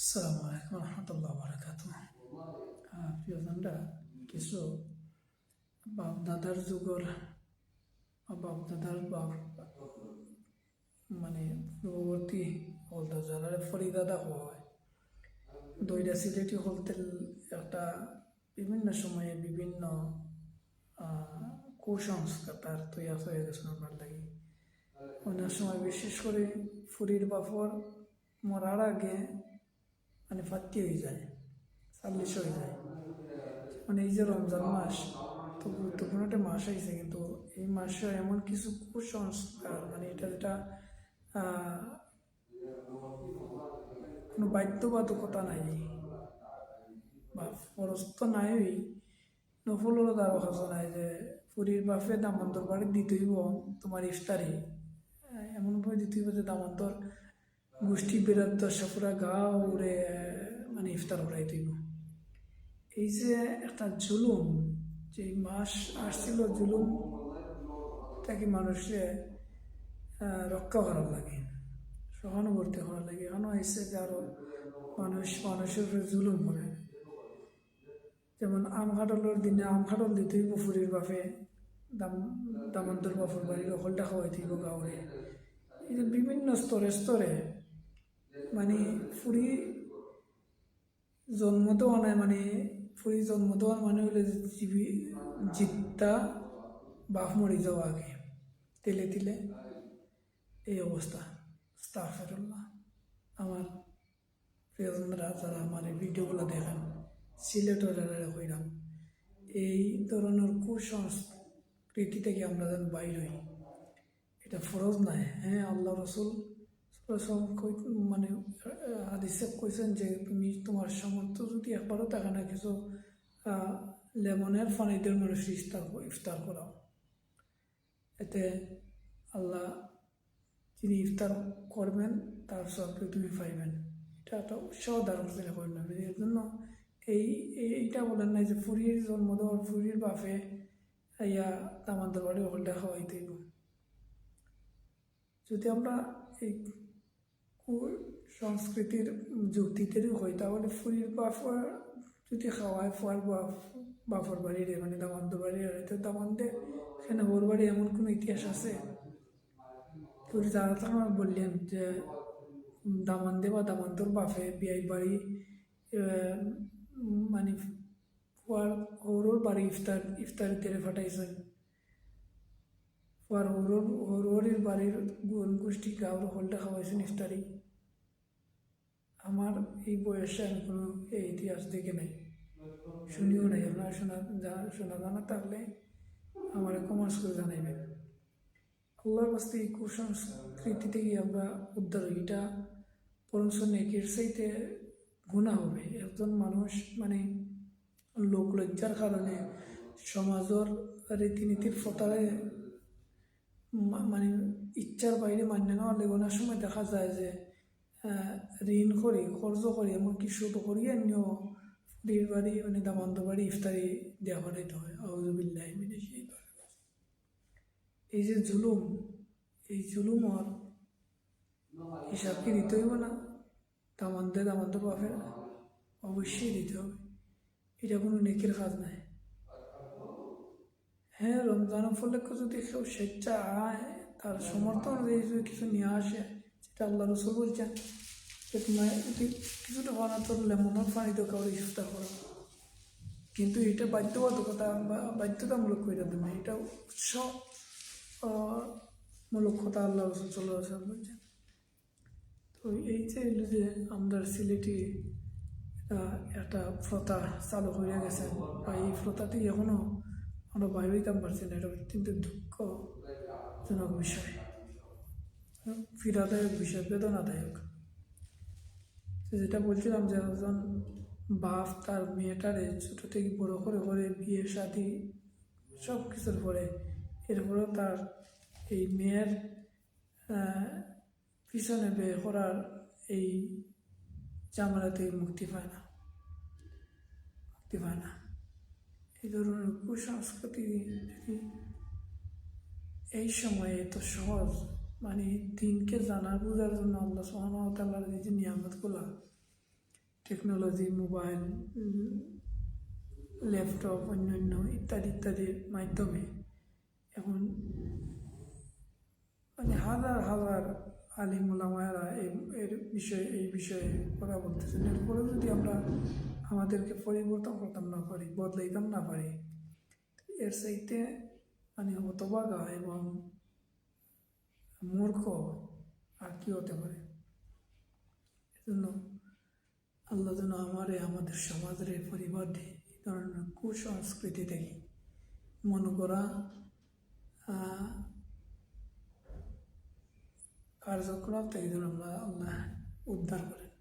আসসালামু আলাইকুম রহমতুল্লাহ বারাকাতু। প্রিয়জনরা, কিছু বাপদাদার যুগর বাপদাদার বাপ মানে পূর্ববর্তী হলদা যারা ফরিদাদা হয় দইটা সিলেটি হলতে একটা বিভিন্ন সময়ে বিভিন্ন কুসংস্কার তার তৈরি হয়ে গেছে আমার লাগে। অনেক সময় বিশেষ করে ফুরির বাপর মরার আগে মানে ফাত্তি হয়ে যায়, 40 হয়ে যায়। মানে এই যে রমজান মাস তো গুরুত্বপূর্ণ একটা মাস হয়েছে, কিন্তু এই মাসে এমন কিছু কুসংস্কার মানে যেটা কোনো বাধ্যবাধকতা নাই বা ফরস্ত নাই, নফলও তারও কাছে নাই যে পুরীর বাপে দামন্তর বাড়ি দিতেইব তোমার ইফতারি, এমনভাবে দিতে হইব যে দামন্তর গোষ্ঠী বেরাদ্দ সাপুরা গা উড়ে মানে ইফতার উড়াই দিব। এই যে একটা জুলুম, যে মাস আসছিল জুলুম তাকে মানুষে রক্ষা করার লাগে, সহানুভূতি করার লাগে। এখনো এসে যে আরো মানুষের উপরে জুলুম করে, যেমন আম খাটলের দিনে আম খাটল দিতেই পুফুরির বাপে দামন্তর বাপুর বাড়ির অকলটা খাওয়াই দিব গাঁৱৰে। এই যে বিভিন্ন স্তরে স্তরে মানে ফুরি জন্ম দেওয়া নাই, মানে ফুরি জন্ম দেওয়ার মানে হলে জিতটা বাপ মরি যাওয়া আগে তেলে তিলে এই অবস্থা। আস্তাগফিরুল্লাহ। আমার প্রিয়জনরা যারা আমার এই ভিডিওগুলো দেখেন, সিলেটের হইলাম, এই ধরনের কুসংস্কৃতি থেকে আমরা যেন বাইর হই, এটা ফরজ নাই। হ্যাঁ, আল্লাহ রসুল মানে হাদিসে কইছেন যে তুমি তোমার সামর্থ্য যদি একবারও থাকে না, কিছু লেমনের পানিদের মানুষ ইফতার করাও, এতে আল্লাহ যিনি ইফতার করবেন তার সবকে তুমি পাইবেন। এটা একটা উৎসাহ ধারণ করে করবেন। এর জন্য এইটা বলেন নাই যে ফুরির জন্ম দেওয়ার ফুরির বাপে ইয়া দামান্তর বাড়ি হলটা খাওয়াইতে। যদি আমরা এই সংস্কৃতির যুক্তিতে হই, তাহলে ফুরির বাফর যদি খাওয়ায় ফুয়ার বাফর বাড়ির মানে দামান্তর বাড়ির হয়তো দামান্তে সেখানে ওর বাড়ি এমন কোনো ইতিহাস আছে? ফুরি যারা তো আমার বললেন যে দামান্দে বা দামান্তর বাফে বিয়াই বাড়ি মানে ফুয়ার ওর বাড়ি ইফতার তেরে ফাটাইছেন, ফুয়ার ওর বাড়ির গোষ্ঠী গাঁর হলটা খাওয়াইছেন ইফতারি। আমার এই বয়সে আমি কোনো এই ইতিহাস দেখে নাই, শুনিও নাই। আপনার শোনা জানা থাকলে আমার কমার্স করে জানাইবেন। আল্লাহর কাছে এই কুসংস্কৃতি থেকে আমরা উদ্ধার হই, এটা বরঞ্চ নেকের চাইতে গুণা হবে। একজন মানুষ মানে লোক লজ্জার কারণে সমাজের রীতিনীতির ফতারে মানে ইচ্ছার বাইরে মান্য নেওয়া লেগনার সময় দেখা যায় যে ঋণ করি খরচ করি এমনকি শুট করিয়ে নিয়েও ফুরির বাড়ি মানে দামান্ত বাড়ি ইফতারি দেওয়া পাঠাইতে হয়। আউযুবিল্লাহি মিনাশ শাইতানির রাজিম। এই যে জুলুম, এই জুলুমর হিসাব কি দিতে হইব না? দামান্ত বাপের অবশ্যই দিতে হবে, এটা কোনো নেকের কাজ নাই। হ্যাঁ, রমজান উপলক্ষে যদি কেউ স্বেচ্ছা আয়, তার সমর্থন অনুযায়ী যদি কিছু নিয়ে আসে, সেটা আল্লাহ রসুল বলছেন যে তোমার কিছুটা বানাতে লেমনের পানিতে কাউরে ইফতার করা, কিন্তু এটা বাধ্যবাধকতা বা বাধ্যতামূলক করে দেবেন না, এটা উৎসব মূলক কথা আল্লাহ রসুল সাল্লাল্লাহু আলাইহি ওয়াসাল্লাম বলছেন। তো এই যে আমাদের সিলেটি একটা প্রথা চালু হয়ে গেছে, বা এই প্রথাটি এখনও আমরা বাইরে হইতাম পারছি না, এটা অত্যন্ত দুঃখজনক বিষয়, পীড়াদায়ক বিষয়, বেদনাদায়ক। যেটা বলছিলাম যে একজন বাপ তার মেয়েটারে ছোটো থেকে বড় করে করে বিয়ে শাদি সব কিছুর পরে, এরপরেও তার এই মেয়ের পিছনে বিয়ে করার এই ঝামেলা থেকে মুক্তি পায় না। এই ধরনের কুসংস্কৃতি এই সময়ে এত সহজ, মানে দিনকে জানা বোঝার জন্য আল্লাহ সুবহানাহু ওয়া তাআলার যে নিয়ামতগুলো, টেকনোলজি, মোবাইল, ল্যাপটপ, অন্যান্য ইত্যাদি ইত্যাদির মাধ্যমে এখন মানে হাজার হাজার আলিম ওলামায়েরা এই বিষয়ে কথা বলতেছেন। এরপরেও যদি আমরা আমাদেরকে পরিবর্তন করতাম না পারি, বদলাইতাম না পারি, এর চাইতে মানে হতভাগা এবং মূর্খ আর কি হতে পারে। এজন্য আল্লাহ যেন আমাদের সমাজের পরিবারে এই ধরনের কুসংস্কৃতি থেকে মনে করা কার্যকলাপ থেকে যেন আমরা আল্লাহ উদ্ধার করেন।